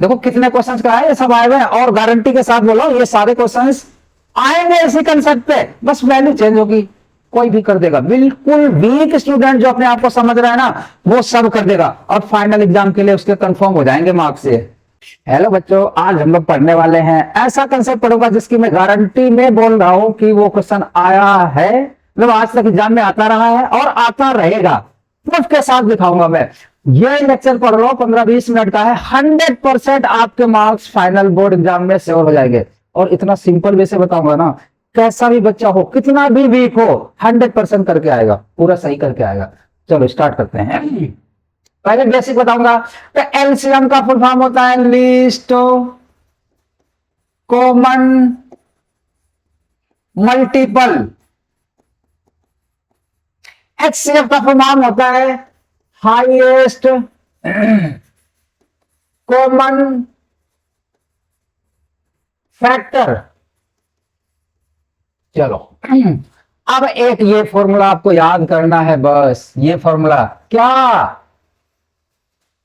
देखो कितने क्वेश्चंस का है, ये सब आए हुए हैं और गारंटी के साथ बोलो ये सारे क्वेश्चंस आएंगे इसी कंसेप्ट पे, बस वैल्यू चेंज होगी, कोई भी कर देगा। बिल्कुल वीक स्टूडेंट जो अपने आप को समझ रहा है ना वो सब कर देगा और फाइनल एग्जाम के लिए उसके कंफर्म हो जाएंगे मार्क्स। ये हेलो बच्चों, आज हम लोग पढ़ने वाले हैं ऐसा कंसेप्ट पढ़ूंगा जिसकी मैं गारंटी में बोल रहा हूं कि वो क्वेश्चन आया है, मतलब आज तक एग्जाम में आता रहा है और आता रहेगा, प्रूफ के साथ दिखाऊंगा मैं। ये लेक्चर पढ़ लो, 15-20 मिनट का है, 100% आपके मार्क्स फाइनल बोर्ड एग्जाम में श्योर हो जाएंगे। और इतना सिंपल वे से बताऊंगा ना, कैसा भी बच्चा हो, कितना भी वीक हो, 100% करके आएगा, पूरा सही करके आएगा। चलो स्टार्ट करते हैं। पहले बेसिक बताऊंगा। तो एलसीएम का फुल फॉर्म होता है लीस्ट कॉमन मल्टीपल। एचसीएफ का फुल फॉर्म होता है हाईएस्ट कॉमन फैक्टर। चलो अब एक ये फॉर्मूला आपको याद करना है, बस ये फॉर्मूला क्या,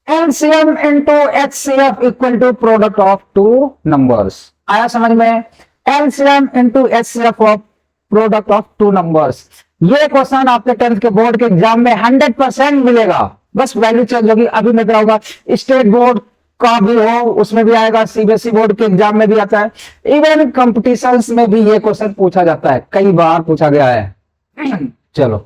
LCM into HCF equal to product of two numbers. आया समझ में? LCM into HCF of product of two numbers. ये क्वेश्चन आपके 10th के बोर्ड के एग्जाम में 100% मिलेगा, बस वैल्यू चेंज होगी। अभी मैं कराऊंगा, स्टेट बोर्ड का भी हो उसमें भी आएगा, सीबीएसई बोर्ड के एग्जाम में भी आता है, इवन कंपटीशंस में भी ये क्वेश्चन पूछा जाता है, कई बार पूछा गया है। चलो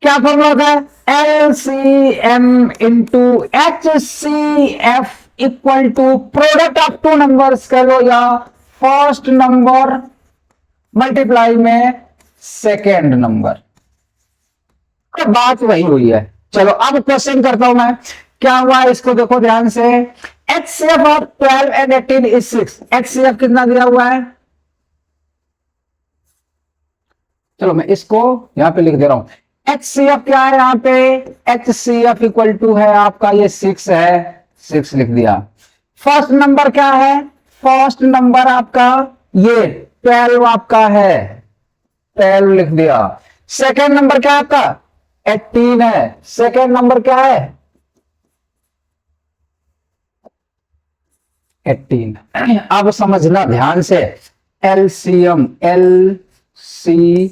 क्या फॉर्मूला होता है, LCM into HCF equal to product of two numbers कर लो, या फर्स्ट नंबर मल्टीप्लाई में सेकेंड नंबर। बात वही हुई है। चलो अब क्वेश्चन करता हूं मैं, क्या हुआ इसको देखो ध्यान से। HCF of 12 and 18 is 6। HCF कितना दिया हुआ है, चलो मैं इसको यहां पे लिख दे रहा हूं। एचसीएफ क्या है यहां पे, एचसीएफ इक्वल टू है आपका ये 6 है, 6 लिख दिया। फर्स्ट नंबर क्या है, फर्स्ट नंबर आपका ये 12 आपका है, 12 लिख दिया। सेकेंड नंबर क्या है आपका, 18 है, सेकेंड नंबर क्या है 18। अब समझना ध्यान से, एलसीएम एलसीएम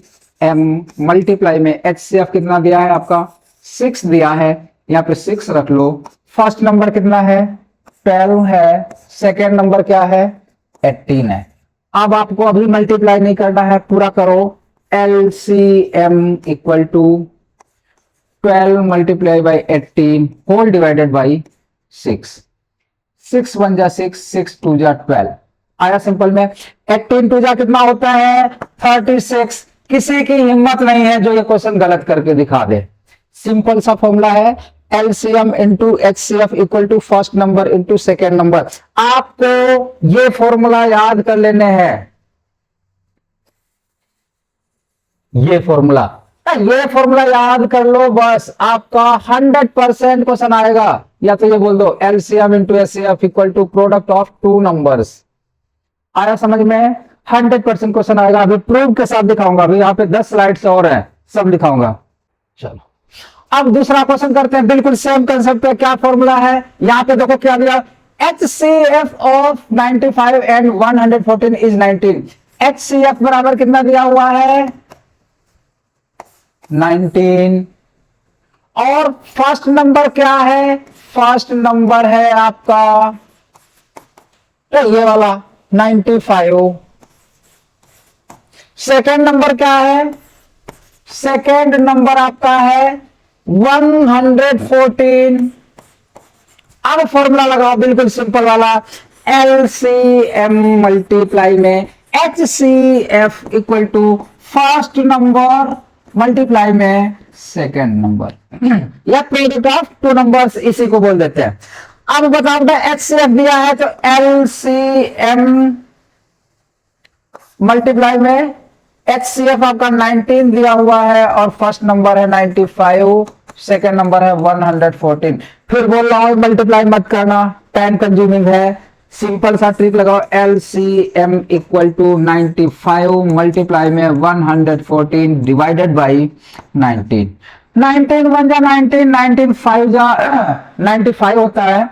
मल्टीप्लाई में एचसीएफ कितना दिया है आपका, 6 दिया है, यहां पे 6 रख लो। फर्स्ट नंबर कितना है 12 है, सेकेंड नंबर क्या है 18 है। अब आपको अभी मल्टीप्लाई नहीं करना है, पूरा करो। LCM equal to 12 multiply by 18 whole divided by 6। 6 1 जा 6, 6 2 जा 12 आया सिंपल में। 18 2 जा कितना होता है 36। किसी की हिम्मत नहीं है जो ये क्वेश्चन गलत करके दिखा दे। सिंपल सा फॉर्मूला है, LCM into HCF equal to first number into second number. आपको ये फॉर्मूला याद कर लेने हैं, ये फॉर्मूला याद कर लो, बस आपका 100% क्वेश्चन आएगा। या तो ये बोल दो LCM into HCF equal to product of two numbers. आया समझ में? 100% क्वेश्चन आएगा। अभी प्रूफ के साथ दिखाऊंगा, अभी यहाँ पे 10 स्लाइड्स और हैं, सब दिखाऊंगा। चलो अब दूसरा क्वेश्चन करते हैं, बिल्कुल सेम कंसेप्ट पे। क्या फॉर्मूला है यहाँ पे देखो क्या दिया, HCF of 95 and 114 is 19। HCF बराबर कितना दिया हुआ है 19। और फर्स्ट नंबर क्या है, फर्स्ट नंबर है आपका तो ये वाला 95। सेकेंड नंबर क्या है, सेकेंड नंबर आपका है 114। अब फॉर्मूला लगाओ बिल्कुल सिंपल वाला, एलसीएम मल्टीप्लाई में HCF equal to first number multiply में सेकेंड नंबर, या प्रोडक्ट ऑफ टू नंबर्स इसी को बोल देते हैं। अब बताओ एचसीएफ दिया है तो एलसीएम मल्टीप्लाई में एचसीएफ आपका 19 दिया हुआ है और फर्स्ट नंबर है 95, सेकेंड नंबर है 114। फिर बोल रहा हूं मल्टीप्लाई मत करना, टाइम कंज्यूमिंग है। सिंपल सा ट्रिक लगाओ, एलसीएम इक्वल टू 95 मल्टीप्लाई में 114 डिवाइडेड बाई 19। 19 1 जा 19, 19 5 जा 95 होता है।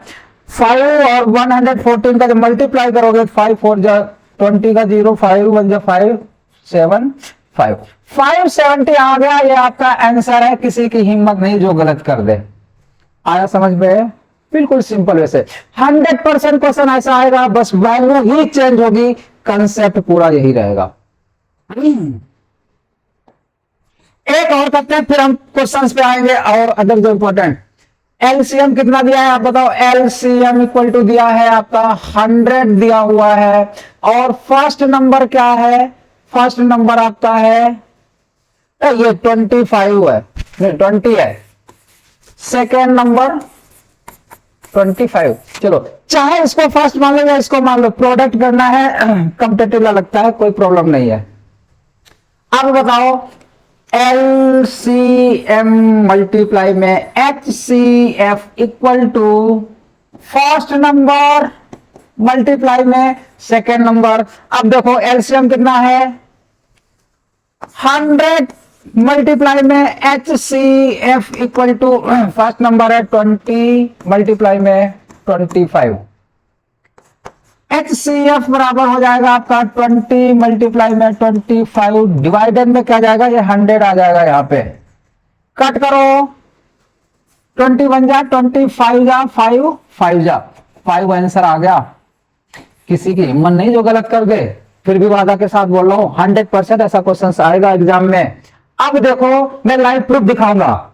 5 और 114 का जब मल्टीप्लाई करोगे 5 4 जा 20 का 0 5 1 जा 5 7 5 570 आ गया। ये आपका आंसर है, किसी की हिम्मत नहीं जो गलत कर दे। आया समझ में? बिल्कुल सिंपल। वैसे 100% क्वेश्चन ऐसा आएगा, बस वैल्यू ही चेंज होगी, कंसेप्ट पूरा यही रहेगा। एक और करते हैं, फिर हम क्वेश्चंस पे आएंगे और अदर जो इंपॉर्टेंट। एलसीएम कितना दिया है आप बताओ? एलसीएम इक्वल टू दिया है आपका 100 दिया हुआ है। और फर्स्ट नंबर क्या है? फर्स्ट नंबर आपका है ये 25 है, नहीं 20 है। Second number 25। चलो, चाहे इसको फर्स्ट मान लो या इसको मान लो, प्रोडक्ट करना है, कंपेटिटिव लगता है, कोई प्रॉब्लम नहीं है। अब बताओ LCM मल्टीप्लाई में HCF equal to first number multiply में सेकेंड नंबर। अब देखो LCM कितना है? 100 मल्टीप्लाई में HCF equal to first number है 20 मल्टीप्लाई में 25। HCF बराबर हो जाएगा आपका 20 मल्टीप्लाई में 25, डिवाइडेड में क्या जाएगा? ये 100 आ जाएगा। यहाँ पे कट करो, 21 जा 25 जा 5 5 जा 5 आंसर आ गया। किसी की हिम्मत नहीं जो गलत कर दे। फिर भी वादा के साथ बोल रहा हूं 100% ऐसा क्वेश्चन आएगा एग्जाम में। अब देखो मैं लाइव प्रूफ दिखाऊंगा,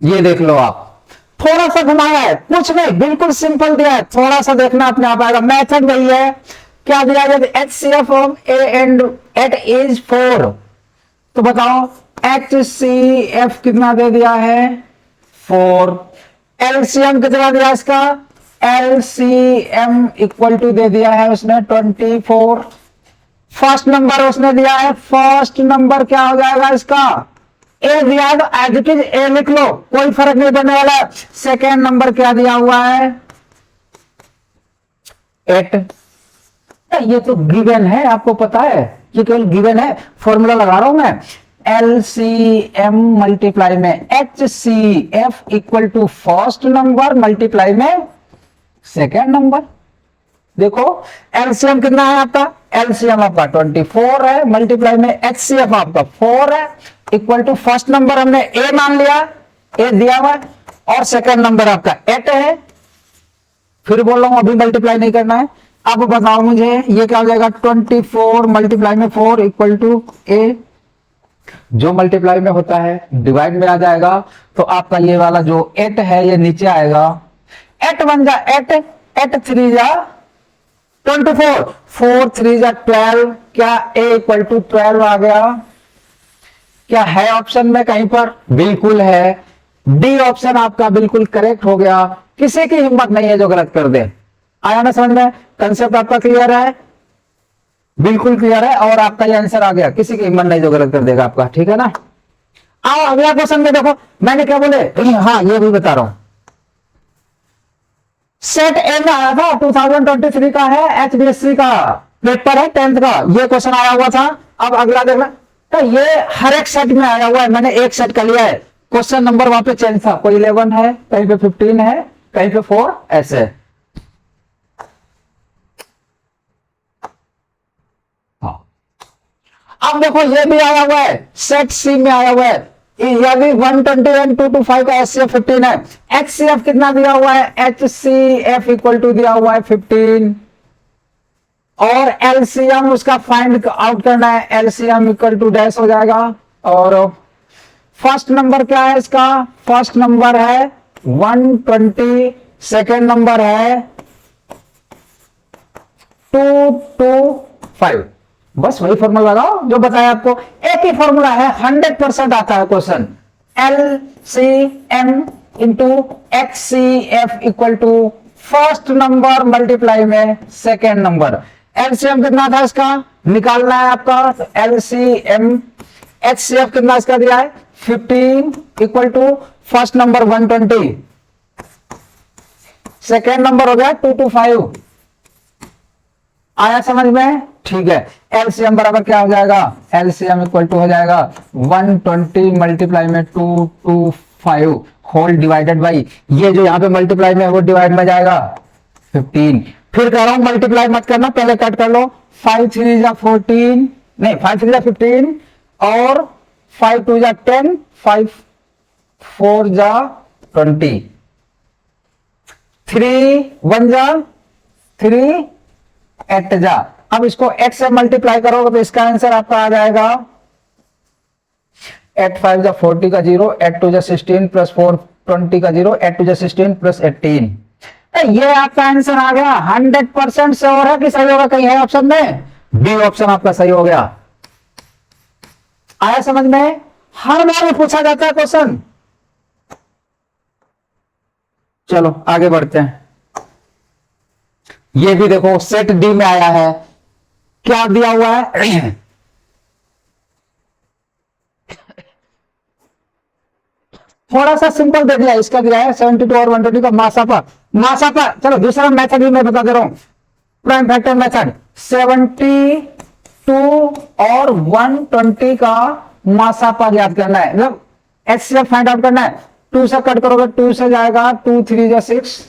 ये देख लो आप। थोड़ा सा घुमाया है, कुछ नहीं, बिल्कुल सिंपल दिया है, थोड़ा सा देखना अपने आप आएगा। मेथड वही है। क्या दिया है? HCF ऑफ A एंड एट एज 4। तो बताओ HCF कितना दे दिया है? 4। LCM कितना दिया इसका? LCM इक्वल टू दे दिया है उसने 24। फर्स्ट नंबर उसने दिया है, फर्स्ट नंबर क्या हो जाएगा इसका? ए दिया है तो एज इट इज ए लिख लो, कोई फर्क नहीं पड़ने वाला। सेकेंड नंबर क्या दिया हुआ है? 8। ये तो गिवन है, आपको पता है, ये केवल गिवन है, फॉर्मूला लगा रहा हूं मैं। LCM मल्टीप्लाई में HCF equal to first number multiply में सेकेंड नंबर। देखो LCM कितना है आपका? LCM आपका 24 है, मल्टीप्लाई में HCF आपका 4 है, इक्वल टू फर्स्ट नंबर हमने A मान लिया, A दिया हुआ है, और सेकेंड नंबर आपका 8 है। फिर बोल रहा हूं अभी मल्टीप्लाई नहीं करना है। अब बताओ मुझे ये क्या हो जाएगा? 24 मल्टीप्लाई में 4 इक्वल टू A। जो मल्टीप्लाई में होता है डिवाइड में आ जाएगा, तो आपका ये वाला जो 8 है ये नीचे आएगा। 8 1 जा 8, 8 3 जा 24, 4 3 जा 12। क्या A इक्वल टू 12 आ गया? क्या है ऑप्शन में कहीं पर? बिल्कुल है। डी ऑप्शन आपका बिल्कुल करेक्ट हो गया। किसी की हिम्मत नहीं है जो गलत कर दे। आया ना समझ में? कंसेप्ट आपका क्लियर है? बिल्कुल क्लियर है, और आपका ये आंसर आ गया। किसी की हिम्मत नहीं जो गलत कर देगा आपका, ठीक है ना? आओ अगला क्वेश्चन में देखो, मैंने क्या बोले, हाँ ये भी बता रहा हूं। सेट ए में आया था, 2023 का है, HDSC का पेपर है 10th का, ये क्वेश्चन आया हुआ था। अब अगला देखना, तो ये हर एक सेट में आया हुआ है, मैंने एक सेट कर लिया है। क्वेश्चन नंबर वहां पे चेंज था, कोई 11 है, कहीं पे 15 है, कहीं पे 4, ऐसे। हाँ अब देखो ये भी आया हुआ है, सेट सी में आया हुआ है, यदि 120 225 का HCF 15 है। HCF कितना दिया हुआ है? HCF इक्वल टू दिया हुआ है 15, और LCM उसका फाइंड आउट करना है। LCM इक्वल टू डैश हो जाएगा, और फर्स्ट नंबर क्या है इसका? फर्स्ट नंबर है 120, सेकेंड नंबर है 225। बस वही फॉर्मूला लगाओ जो बताया आपको, एक ही फॉर्मूला है, 100% आता है question. LCM into HCF equal to first number multiply में सेकेंड नंबर। LCM कितना था इसका? निकालना है आपका। LCM HCF कितना इसका दिया है? 15 equal to first number 120, second number हो गया 225। आया समझ में? ठीक है। LCM बराबर क्या हो जाएगा? LCM इक्वल टू हो जाएगा 120 मल्टीप्लाई में 225। 5 होल डिवाइडेड बाई ये जो यहाँ पे मल्टीप्लाई में है वो डिवाइड में जाएगा 15। फिर कह रहा हूं मल्टीप्लाई मत करना, पहले कट कर लो। 5 3 जा 14, नहीं 5 3 जा 15 और 5 2 जा 10, 5 4 जा 20, 3 1 जा 3 8 जा। अब इसको 8 से मल्टीप्लाई करोगे तो इसका आंसर आपका आ जाएगा 8 5 जा 40 का 0, 8 2 जा 16 प्लस 4 20 का 0, 8 2 जा 16 प्लस 18। ये आपका आंसर आ गया। 100% श्योर है कि सही होगा? कहीं है ऑप्शन में? बी ऑप्शन आपका सही हो गया। आया समझ में? हर बार में पूछा जाता है क्वेश्चन। चलो आगे बढ़ते हैं। ये भी देखो सेट डी में आया है। क्या दिया हुआ है? थोड़ा सा सिंपल दे दिया। इसका दिया है 72 और 120 का मासापा। चलो दूसरा मेथड भी मैं बता दे रहा हूं, प्राइम फैक्टर मेथड। 72 और 120 का मासापा ज्ञात करना है, मतलब एचसीएफ फाइंड आउट करना है। 2 से कट करोगे 2 से जाएगा 2 3 जा 6,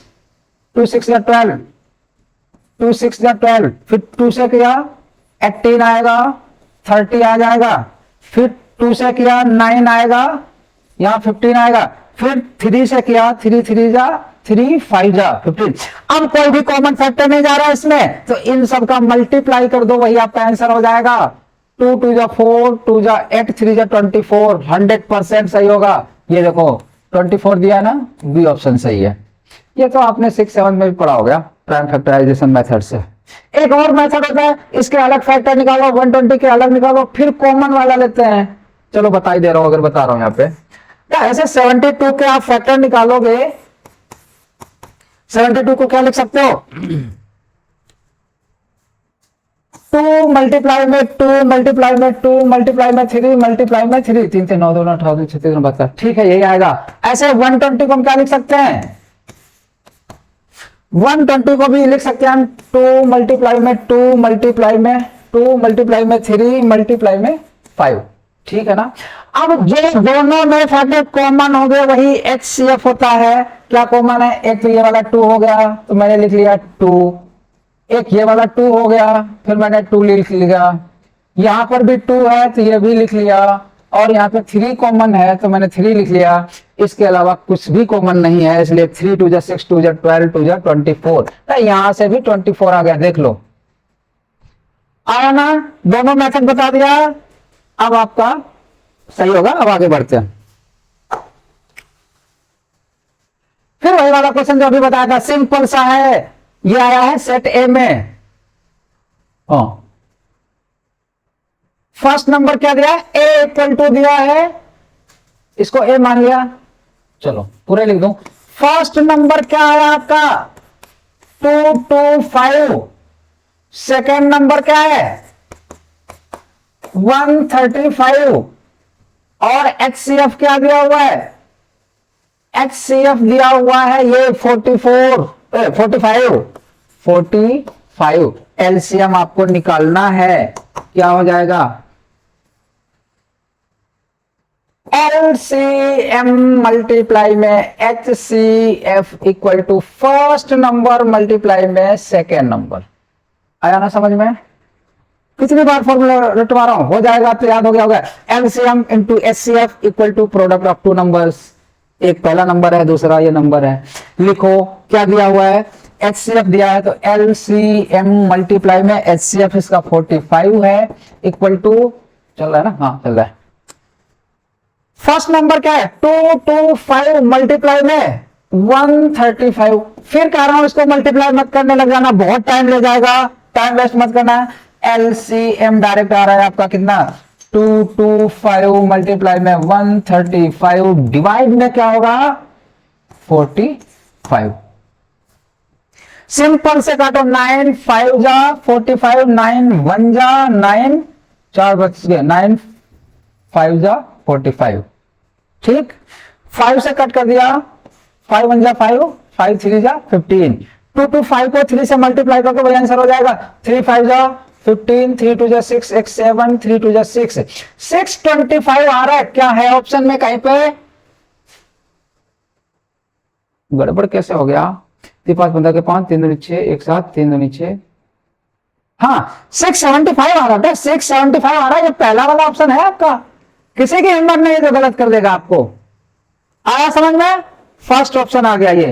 2 6 जा 12, 2 6 जा 12, फिर 2 से किया 18 आएगा, 30 आ जाएगा, फिर 2 से किया 9 आएगा, यहां 15 आएगा, फिर 3 से किया 3 3 जा 3 5 जा 15। अब कोई भी कॉमन फैक्टर नहीं जा रहा है इसमें, तो इन सब का मल्टीप्लाई कर दो, वही आपका आंसर हो जाएगा। 2 2 जा 4, 2 जा 8, 3 जा 24। 100% सही होगा। ये देखो 24 दिया ना, बी ऑप्शन सही है। ये तो आपने 6 7 में भी पढ़ा हो गया प्राइम फैक्टराइजेशन मेथड से। एक और मेथड होता है, इसके अलग फैक्टर निकालो, 120 के अलग निकालो, फिर कॉमन वाला लेते हैं। चलो बता ही दे रहा हूं, अगर बता रहा हूं यहाँ पे क्या, ऐसे 72 के आप फैक्टर निकालोगे, 72 को क्या लिख सकते हो? 2 मल्टीप्लाई में 2 मल्टीप्लाई में 2 मल्टीप्लाई में 3 मल्टीप्लाई में 3, 3 से 9 2 9 18 36 72। ठीक है, यही आएगा। ऐसे 120 को हम क्या लिख सकते हैं? 120 को भी लिख सकते हैं हम 2 मल्टीप्लाई में 2 मल्टीप्लाई में 2 मल्टीप्लाई में 3 मल्टीप्लाई में 5। ठीक है ना? अब जो दोनों में फैक्टर कॉमन हो गए वही एचसीएफ होता है। क्या कॉमन है? एक तो ये वाला 2 हो गया, तो मैंने लिख लिया 2। एक ये वाला 2 हो गया, फिर मैंने 2 लिख लिया। यहां पर भी 2 है तो ये भी लिख लिया, और यहाँ पे 3 कॉमन है तो मैंने 3 लिख लिया। इसके अलावा कुछ भी कॉमन नहीं है, इसलिए 3 2 जा 6, 2 जा 12, 2 जा 24। यहां से भी 24 आ गया। देख लो, आया ना? दोनों मेथड बता दिया। अब आपका सही होगा। अब आगे बढ़ते हैं। फिर वही वाला क्वेश्चन जो अभी बताया था, सिंपल सा है। ये आया है सेट ए में। फर्स्ट नंबर क्या दिया है? ए इक्वल टू दिया है, इसको ए मान लिया। चलो पूरे लिख दो। फर्स्ट नंबर क्या आया आपका? 2 2 5। सेकेंड नंबर क्या है? 135। और एचसीएफ क्या दिया हुआ है? एचसीएफ दिया हुआ है ये 45। एलसीएम आपको निकालना है। क्या हो जाएगा? एलसीएम मल्टीप्लाई में HCF equal to first number multiply में सेकेंड नंबर। आया ना समझ में? कितनी बार फॉर्मूला रटवा रहा हूं, हो जाएगा तो याद हो गया होगा। LCM into HCF equal to product of 2 numbers. एक पहला नंबर है, दूसरा ये नंबर है। लिखो क्या दिया हुआ है? एचसीएफ दिया है, तो एलसीएम मल्टीप्लाई में एचसीएफ इसका 45 है, इक्वल टू, चल रहा है ना? हाँ चल रहा है। फर्स्ट नंबर क्या है? 225 मल्टीप्लाई में 135। फिर कह रहा हूं इसको मल्टीप्लाई मत करने लग जाना, बहुत टाइम ले जाएगा। टाइम वेस्ट मत करना है। एलसीएम डायरेक्ट आ रहा है आपका कितना? 225 मल्टीप्लाई में 135 डिवाइड में क्या होगा? 45। सिंपल से काटो। 9 5 जा 45, 9 1 जा 9, 4 बच गए, 9 5 जा 45। ठीक, 5 से कट कर दिया, 5 1 जा 5, 5 3 जा 15। 225 को 3 से मल्टीप्लाई करके वही आंसर हो जाएगा। 3 5 जा 15, 3 2 जा 6, x 7, 3 2 जा 6, 625 आ रहा है। क्या है ऑप्शन में कहीं पे? गड़बड़ कैसे हो गया? 3 5 15 के 5, 3 दूनी 6, एक साथ 3 दूनी 6। हाँ 675 आ रहा था, 675 आ रहा है। ये पहला वाला ऑप्शन है आपका, किसी की हिम्मत नहीं तो गलत कर देगा आपको। आया समझ में? फर्स्ट ऑप्शन आ गया ये।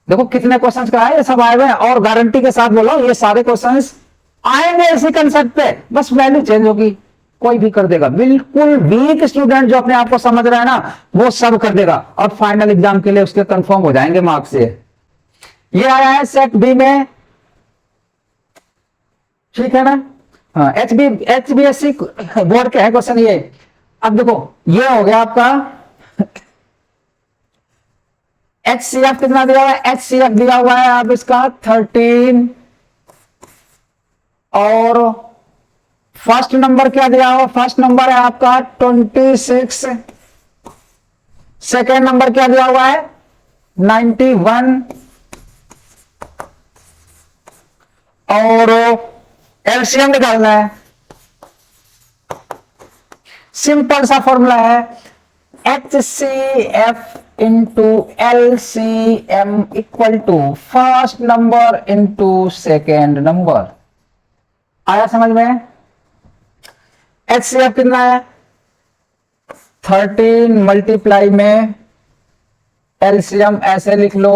देखो कितने क्वेश्चंस का है, ये सब आए हुए हैं और गारंटी के साथ बोलो ये सारे क्वेश्चंस आएंगे इसी कंसेप्ट पे, बस वैल्यू चेंज होगी। कोई भी कर देगा, बिल्कुल वीक स्टूडेंट जो अपने आप को समझ रहा है ना, वो सब कर देगा और फाइनल एग्जाम के लिए उसके कंफर्म हो जाएंगे मार्क्स से। ये आया है सेट बी में, ठीक है ना? हाँ HBSC बोर्ड के है क्वेश्चन ये। अब देखो ये हो गया आपका HCF कितना दिया हुआ है? HCF दिया हुआ है आप इसका 13 और फर्स्ट नंबर क्या दिया हुआ? फर्स्ट नंबर है आपका 26, सेकेंड नंबर क्या दिया हुआ है? 91 और एलसीएम निकालना है। सिंपल सा फॉर्मूला है HCF into LCM equal to first number into second number. आया समझ में? HCF कितना है? 13 मल्टीप्लाई में LCM ऐसे लिख लो,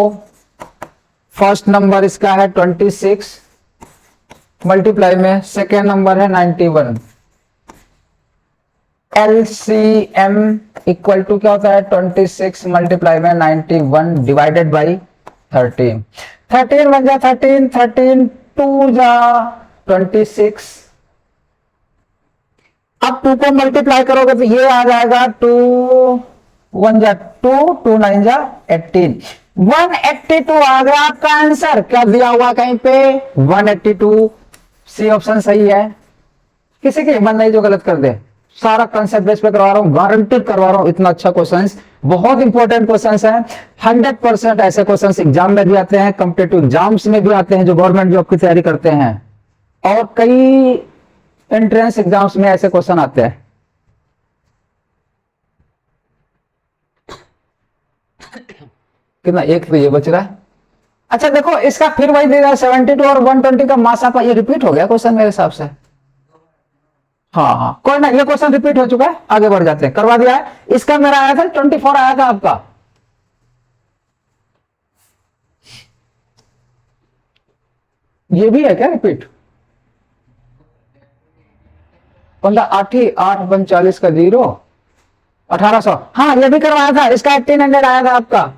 फर्स्ट नंबर इसका है 26 मल्टीप्लाई में सेकेंड नंबर है 91। LCM इक्वल टू क्या होता है? 26 मल्टीप्लाई में 91 डिवाइडेड बाई 13। 13 बन जा 13, 13 2 जा 26। अब 2 को मल्टीप्लाई करोगे तो ये आ जाएगा 2 1 जा 2, 2 9 जा 18। 182 आ गया आपका आंसर। क्या दिया हुआ कहीं पे? 182। सी ऑप्शन सही है। किसी की हिम्मत नहीं जो गलत कर दे। सारा कंसेप्ट बेस पे करवा रहा हूं, गारंटेड करवा रहा हूं। इतना अच्छा क्वेश्चंस, बहुत इंपॉर्टेंट क्वेश्चंस हैं। 100% ऐसे क्वेश्चंस एग्जाम में भी आते हैं, कॉम्पिटिटिव एग्जाम्स में भी आते हैं जो गवर्नमेंट जॉब की तैयारी करते हैं, और कई एंट्रेंस एग्जाम्स में ऐसे क्वेश्चन आते हैं। कितना? एक तो ये बच रहा है। अच्छा देखो इसका फिर वही देगा 72 और 120 का मासा पर। ये रिपीट हो गया क्वेश्चन मेरे हिसाब से। हाँ हाँ कोई ना, ये क्वेश्चन रिपीट हो चुका है, आगे बढ़ जाते हैं। करवा दिया है इसका। मेरा आया था 24 आया था आपका। ये भी है क्या रिपीट? 15 8 8 39 का 0 1800। हाँ ये भी करवाया था, इसका 1800 आया था आपका।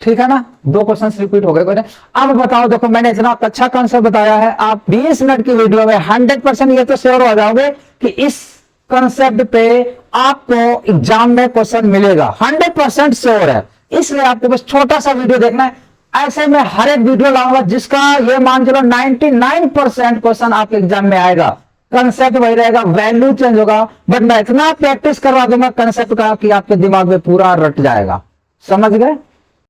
ठीक है ना? 2 क्वेश्चन रिपीट हो गए। कोई अब बताओ, देखो मैंने इतना अच्छा कॉन्सेप्ट बताया है, आप 20 मिनट की वीडियो में 100% ये तो श्योर हो जाओगे कि इस कॉन्सेप्ट पे आपको एग्जाम में क्वेश्चन मिलेगा। 100% श्योर है। इसलिए आपको बस छोटा सा वीडियो देखना है। ऐसे में हर एक वीडियो लाऊंगा जिसका ये मान चलो 99% क्वेश्चन आपके एग्जाम में आएगा। कंसेप्ट वही रहेगा, वैल्यू चेंज होगा, बट मैं इतना प्रैक्टिस करवा दूंगा कंसेप्ट का कि आपके दिमाग में पूरा रट जाएगा। समझ गए?